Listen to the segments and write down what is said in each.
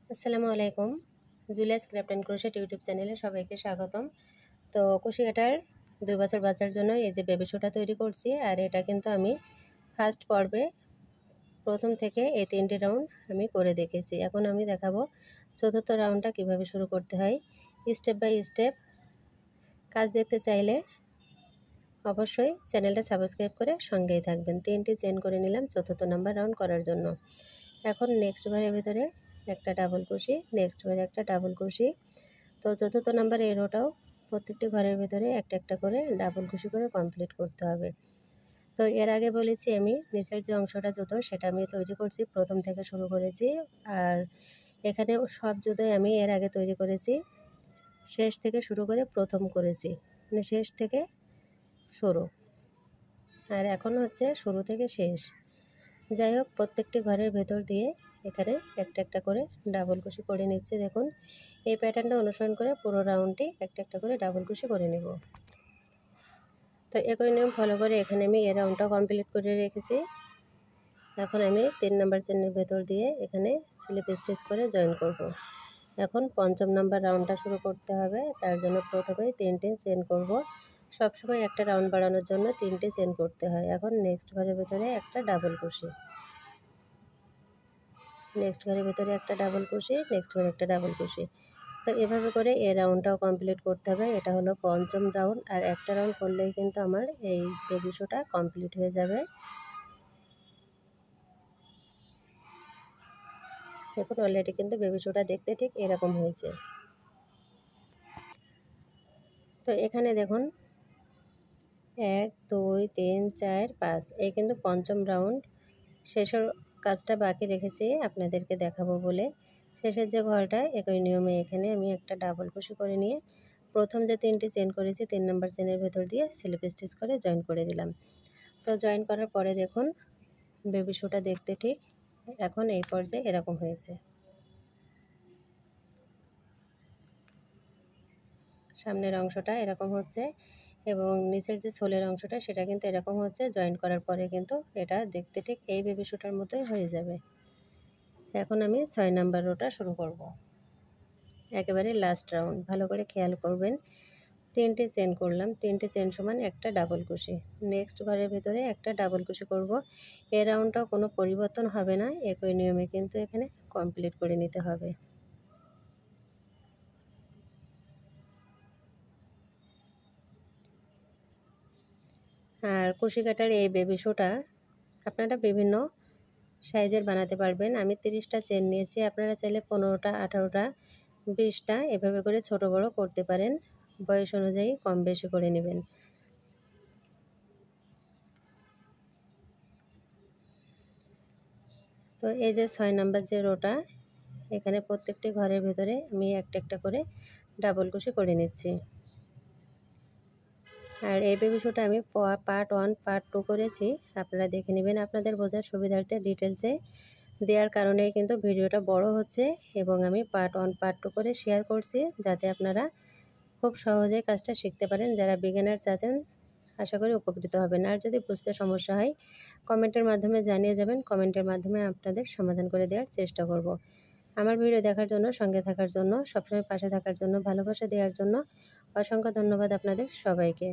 আসসালামু আলাইকুম। Julius craft and crochet YouTube চ্যানেলে সবাইকে স্বাগতম। তো কুশি কাটার 2 বছর বাচ্চার জন্য এই যে বেবি শুটা তৈরি করছি, আর এটা কিন্তু আমি ফার্স্ট পর্বে প্রথম থেকে এই 3টি রাউন্ড আমি করে দেখেছি। এখন আমি দেখাবো চতুর্থ রাউন্ডটা কিভাবে শুরু করতে হয় স্টেপ বাই স্টেপ। কাজ দেখতে চাইলে অবশ্যই চ্যানেলটা সাবস্ক্রাইব করে সঙ্গেই থাকবেন। 3টি চেন করে নিলাম চতুর্থ নাম্বার রাউন্ড করার জন্য। এখন নেক্সট ঘরের ভিতরে একটা ডাবল কুশি, নেক্সট ঘরে একটা ডাবল কুশি। তো চতুর্থ নাম্বার এই রোটাও প্রত্যেকটি ঘরের ভিতরে একটা একটা করে ডাবল কুশি করে কমপ্লিট করতে হবে। তো এর আগে বলেছি আমি নিচের যে অংশটা জুতোর সেটা আমি তৈরি করছি, প্রথম থেকে শুরু করেছি। আর এখানে সব জুতোই আমি এর আগে তৈরি করেছি, শেষ থেকে শুরু করে প্রথম করেছি, মানে শেষ থেকে শুরু। আর এখন হচ্ছে শুরু থেকে শেষ। যাই হোক, প্রত্যেকটি ঘরের ভেতর দিয়ে এখানে একটা একটা করে ডাবল কুশি করে নিচ্ছে। দেখুন, এই প্যাটার্নটা অনুসরণ করে পুরো রাউন্ডটি একটা একটা করে ডাবল কুশি করে নেব। তো একই নিয়ম ফলো করে এখানে আমি এই রাউন্ডটা কমপ্লিট করে রেখেছি। এখন আমি 3 নাম্বার চেনের ভেতর দিয়ে এখানে স্লিপ স্টিচ করে জয়েন করব। এখন পঞ্চম নাম্বার রাউন্ডটা শুরু করতে হবে, তার জন্য প্রথমেই 3টে চেন করব। সবসময় একটা রাউন্ড বাড়ানোর জন্য 3টে চেন করতে হয়। এখন নেক্সট ঘরের ভেতরে একটা ডাবল কুশি, নেক্সট ঘরের ভেতরে একটা ডাবল কুশি, নেক্সট ঘরে একটা ডাবল কুশি। তো এভাবে করে এই রাউন্ডটাও কমপ্লিট করতে হবে। এটা হলো পঞ্চম রাউন্ড, আর একটা রাউন্ড করলেই কিন্তু আমার এই বেবি শোটা কমপ্লিট হয়ে যাবে। দেখুন, অলরেডি কিন্তু বেবি শোটা দেখতে ঠিক এরকম হয়েছে। তো এখানে দেখুন 1 2 3 4 5, এই কিন্তু পঞ্চম রাউন্ড। শেষের কাজটা বাকি রেখেছি আপনাদেরকে দেখাবো বলে। শেষের যে ঘরটা একই নিয়মে এখানে আমি একটা ডাবল কুশি করে নিয়ে প্রথম যে 3টি চেন করেছি 3 নাম্বার চেনের ভেতর দিয়ে স্লিপ স্টিচ করে জয়েন করে দিলাম। তো জয়েন করার পরে দেখুন বেবি শোটা দেখতে ঠিক এখন এই পর্যায়ে এরকম হয়েছে। সামনের অংশটা এরকম হচ্ছে এবং নিচের যে সোলের অংশটা সেটা কিন্তু এরকম হচ্ছে। জয়েন করার পরে কিন্তু এটা দেখতে ঠিক এই বেবি শোটার মতোই হয়ে যাবে। এখন আমি 6 নাম্বার রোটা শুরু করব। একেবারে লাস্ট রাউন্ড, ভালো করে খেয়াল করবেন। 3টে চেন করলাম, 3টে চেন সমান একটা ডাবল কুশি। নেক্সট ঘরের ভিতরে একটা ডাবল কুশি করব। এই রাউন্ডটাও কোনো পরিবর্তন হবে না, একই নিয়মে কিন্তু এখানে কমপ্লিট করে নিতে হবে। আর কুশি কাটার এই বেবি শোটা আপনারা বিভিন্ন সাইজের বানাতে পারবেন। আমি 30টা চেন নিয়েছি, আপনারা চাইলে 15টা 18টা 20টা এভাবে করে ছোট বড় করতে পারেন, বয়স অনুযায়ী কম বেশি করে নেবেন। তো এই যে 6 নাম্বার যে রোটা, এখানে প্রত্যেকটি ঘরের ভেতরে আমি একটা একটা করে ডাবল কুশি করে নিচ্ছি। আর এই বেবি শোটা আমি পার্ট 1 পার্ট 2 করেছি, আপনারা দেখে নেবেন আপনাদের বোঝার সুবিধার্থে। ডিটেলসে দেওয়ার কারণেই কিন্তু ভিডিওটা বড় হচ্ছে এবং আমি পার্ট 1 পার্ট 2 করে শেয়ার করছি, যাতে আপনারা খুব সহজেই কাজটা শিখতে পারেন। যারা বিগিনার্স আছেন আশা করি উপকৃত হবেন। আর যদি বুঝতে সমস্যা হয় কমেন্টের মাধ্যমে জানিয়ে যাবেন, কমেন্টের মাধ্যমে আপনাদের সমাধান করে দেওয়ার চেষ্টা করব। আমার ভিডিও দেখার জন্য, সঙ্গে থাকার জন্য, সবসময় পাশে থাকার জন্য, ভালোবাসা দেওয়ার জন্য অসংখ্য ধন্যবাদ আপনাদের সবাইকে।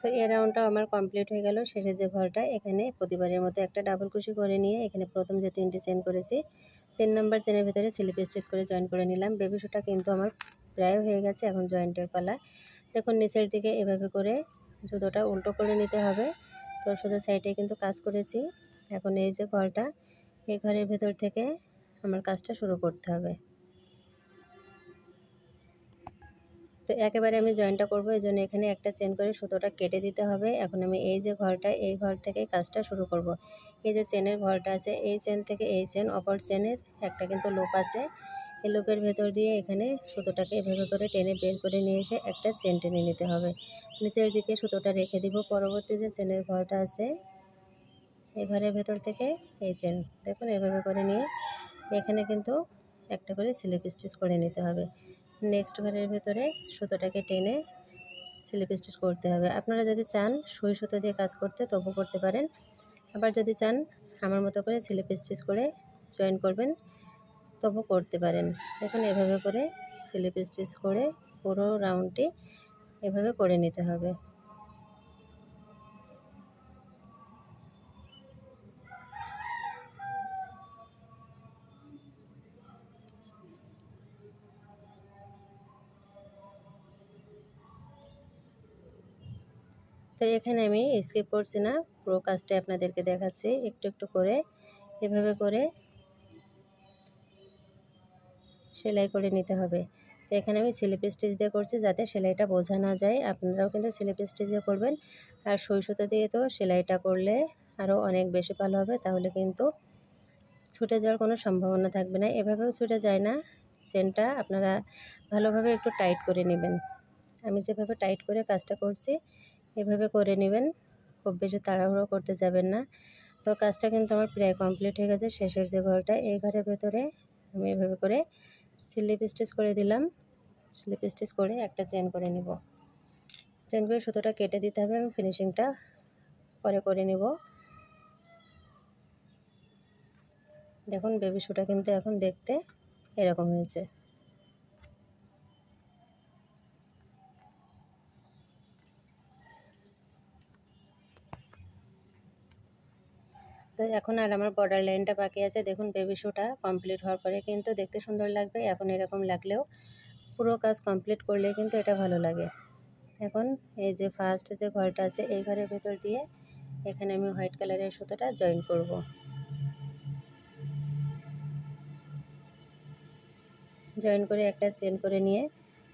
তো এই রাউন্ডটাও আমার কমপ্লিট হয়ে গেল। শেষের যে ঘরটা এখানে প্রতিবারের মতো একটা ডাবল কুশি করে নিয়ে এখানে প্রথম যে 3টে চেন করেছি 3 নাম্বার চেনের ভিতরে স্লিপ স্টিচ করে জয়েন করে নিলাম। বেবি শোটা কিন্তু আমার প্রায় হয়ে গেছে, এখন জয়েন্টের পালা। দেখুন নিচের দিকে এভাবে করে জুতোটা উল্টো করে নিতে হবে। তো সোজা সাইডে কিন্তু কাজ করেছি। এখন এই যে ঘরটা, এই ঘরের ভেতর থেকে আমার কাজটা শুরু করতে হবে। তো একেবারে আমি জয়েনটা করব, এই জন্য এখানে একটা চেন করে সুতোটা কেটে দিতে হবে। এখন আমি এই যে ঘরটা, এই ঘর থেকে কাজটা শুরু করব। এই যে চেনের ঘরটা আছে, এই চেন থেকে এই চেন, অপর চেনের একটা কিন্তু লুপ আছে, এই লুপের ভেতর দিয়ে এখানে সুতোটাকে এভাবে করে টেনে বের করে নিয়ে এসে একটা চেন টেনে নিতে হবে। নিচের দিকে সুতোটা রেখে দিব। পরবর্তী যে চেনের ঘরটা আছে এই ঘরের ভেতর থেকে এই চেন দেখুন এভাবে করে নিয়ে এখানে কিন্তু একটা করে স্লিপ স্টিচ করে নিতে হবে। নেক্সট ঘরের ভেতরে সুতোটাকে টেনে স্লিপ স্টিচ করতে হবে। আপনারা যদি চান সুই সুতো দিয়ে কাজ করতে তবু করতে পারেন, আবার যদি চান আমার মতো করে স্লিপ স্টিচ করে জয়েন করবেন তবু করতে পারেন। দেখুন এভাবে করে স্লিপ স্টিচ করে পুরো রাউন্ডটি এভাবে করে নিতে হবে। তো এখানে আমি স্কিপ করছি না, পুরো কাজটা আপনাদেরকে দেখাচ্ছি একটু একটু করে এভাবে করে সেলাই করে নিতে হবে। তো এখানে আমি স্লিপ স্টিচ দিয়ে করছি যাতে সেলাইটা বোঝা না যায়। আপনারাও কিন্তু স্লিপ স্টিচ দিয়ে করবেন, আর সুই সুতো দিয়ে তো সেলাইটা করলে আরও অনেক বেশি ভালো হবে, তাহলে কিন্তু ছুটে যাওয়ার কোনো সম্ভাবনা থাকবে না। এভাবেও ছুটে যায় না। চেনটা আপনারা ভালোভাবে একটু টাইট করে নেবেন। আমি যেভাবে টাইট করে কাজটা করছি এভাবে করে নেবেন, খুব বেশি তাড়াহুড়ো করতে যাবেন না। তো কাজটা কিন্তু আমার প্রায় কমপ্লিট হয়ে গেছে। শেষের যে ঘরটা, এই ঘরের ভেতরে আমি এভাবে করে স্লিপ স্টিচ করে দিলাম। স্লিপ স্টিচ করে একটা চেন করে নিব। চেন করে সুতোটা কেটে দিতে হবে, আমি ফিনিশিংটা পরে করে নিব। দেখুন বেবি শুটা কিন্তু এখন দেখতে এরকম হয়েছে। তো এখন আর আমার বর্ডার লাইনটা বাকি আছে। দেখুন বেবি শুটা কমপ্লিট হওয়ার পরে কিন্তু দেখতে সুন্দর লাগবে। এখন এরকম লাগলেও পুরো কাজ কমপ্লিট করলে কিন্তু এটা ভালো লাগে। এখন এই যে ফার্স্ট যে ঘরটা আছে এই ঘরের ভেতর দিয়ে এখানে আমি হোয়াইট কালারের সুতোটা জয়েন করব। জয়েন করে একটা চেন করে নিয়ে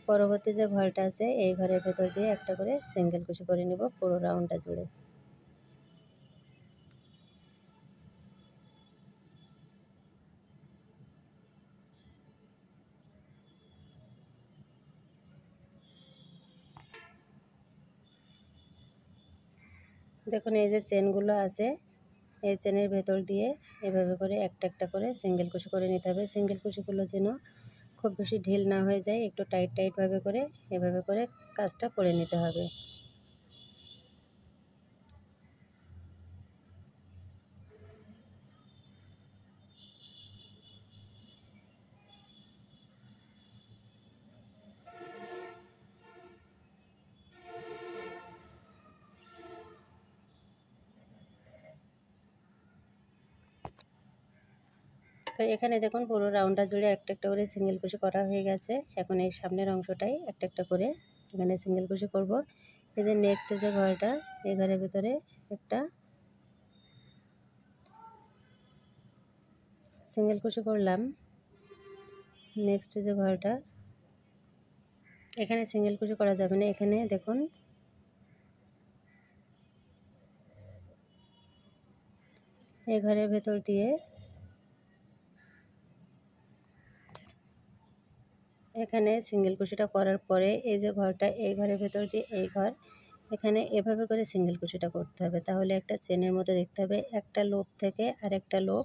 পরবর্তী যে ঘরটা আছে এই ঘরের ভেতর দিয়ে একটা করে সিঙ্গেল কুচি করে নিব পুরো রাউন্ডটা জুড়ে। দেখুন এই যে চেনগুলো আছে এই চেনের ভেতর দিয়ে এভাবে করে একটা একটা করে সিঙ্গেল কুচি করে নিতে হবে। সিঙ্গেল কুচিগুলো যেন খুব বেশি ঢিল না হয়ে যায়, একটু টাইট টাইটভাবে করে এভাবে করে কাজটা করে নিতে হবে। তো এখানে দেখুন পুরো রাউন্ডটা জুড়ে একটা একটা করে সিঙ্গেল কুচি করা হয়ে গেছে। এখন এই সামনের অংশটাই একটা একটা করে এখানে সিঙ্গেল কুচি করব। এই যে নেক্সট যে ঘরটা এই ঘরের ভিতরে একটা সিঙ্গেল কুচি করলাম। নেক্সট যে ঘরটা এখানে সিঙ্গেল কুচি করা যাবে না, এখানে দেখুন এই ঘরের ভেতর দিয়ে এখানে সিঙ্গেল কুচিটা করার পরে এই যে ঘরটা এই ঘরের ভেতর দিয়ে এই ঘর এখানে এভাবে করে সিঙ্গেল কুচিটা করতে হবে, তাহলে একটা চেনের মতো দেখতে হবে। একটা লোক থেকে আরেকটা লোক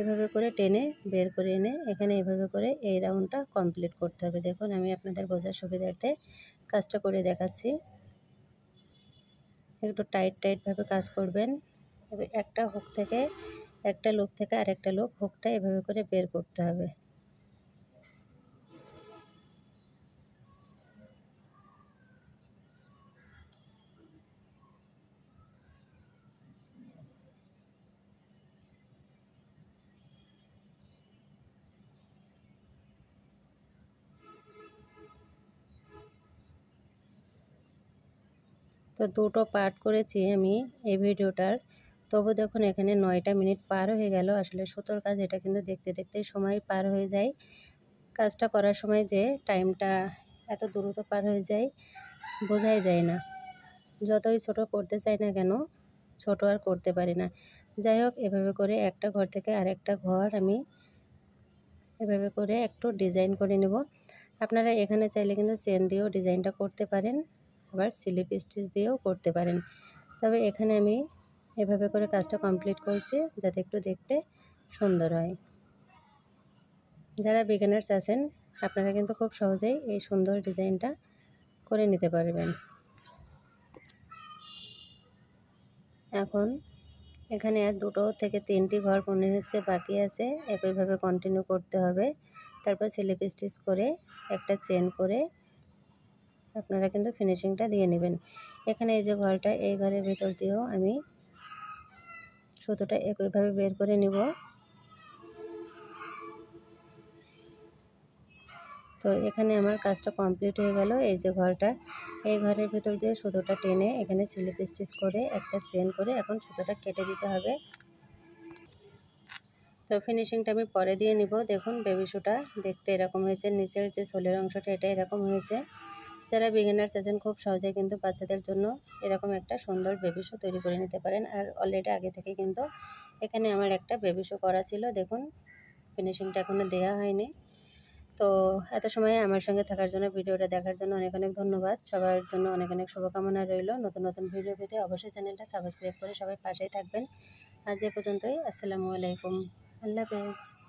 এভাবে করে টেনে বের করে এনে এখানে এভাবে করে এই রাউন্ডটা কমপ্লিট করতে হবে। দেখুন আমি আপনাদের বোঝার সুবিধার্থে কাজটা করে দেখাচ্ছি। একটু টাইট টাইটভাবে কাজ করবেন। তবে একটা হুক থেকে একটা লুপ থেকে আরেকটা লুপ হুকটা এভাবে করে বের করতে হবে। তো দুটো পার্ট করেছি আমি এই ভিডিওটার, তবু দেখুন এখানে 9টা মিনিট পার হয়ে গেল। আসলে সুতোর কাজ এটা কিন্তু দেখতে দেখতে সময় পার হয়ে যায়। কাজটা করার সময় যে টাইমটা এত দ্রুত পার হয়ে যায় বোঝাই যায় না। যতই ছোট করতে চাই না কেন ছোট আর করতে পারি না। যাই হোক এভাবে করে একটা ঘর থেকে আরেকটা ঘর আমি এভাবে করে একটু ডিজাইন করে নেব। আপনারা এখানে চাইলে কিন্তু চেন দিয়েও ডিজাইনটা করতে পারেন, আবার স্লিপ স্টিচ দিয়েও করতে পারেন। তবে এখানে আমি এভাবে করে কাজটা কমপ্লিট করছি যাতে একটু দেখতে সুন্দর হয়। যারা বিগিনার্স আছেন আপনারা কিন্তু খুব সহজেই এই সুন্দর ডিজাইনটা করে নিতে পারবেন। এখন এখানে আর 2 থেকে 3টি ঘর মনে হচ্ছে বাকি আছে, একইভাবে কন্টিনিউ করতে হবে। তারপর স্লিপ স্টিচ করে একটা চেন করে আপনারা কিন্তু ফিনিশিংটা দিয়ে নেবেন। এখানে এই যে ঘরটা, এই ঘরের ভিতর দিয়েও আমি সুতোটা একইভাবে বের করে নিব। তো এখানে আমার কাজটা কমপ্লিট হয়ে গেল। এই যে ঘরটা, এই ঘরের ভিতর দিয়ে সুতোটা টেনে এখানে স্লিপ স্টিচ করে একটা চেন করে এখন সুতোটা কেটে দিতে হবে। তো ফিনিশিংটা আমি পরে দিয়ে নিব। দেখুন বেবি শুটা দেখতে এরকম হয়েছে, নিচের যে সোলের অংশটা এটা এরকম হয়েছে। যারা বিগিনার্স আছেন খুব সহজে কিন্তু বাচ্চাদের জন্য এরকম একটা সুন্দর বেবি শু তৈরি করে নিতে পারেন। আর অলরেডি আগে থেকে কিন্তু এখানে আমার একটা বেবি শু করা ছিল। দেখুন ফিনিশিংটা এখনও দেওয়া হয়নি। তো এত সময় আমার সঙ্গে থাকার জন্য, ভিডিওটা দেখার জন্য অনেক অনেক ধন্যবাদ। সবার জন্য অনেক অনেক শুভকামনা রইল। নতুন নতুন ভিডিও পেতে অবশ্যই চ্যানেলটা সাবস্ক্রাইব করে সবাই পাশেই থাকবেন। আজ এ পর্যন্তই। আসসালামু আলাইকুম। আল্লাহ হাফেজ।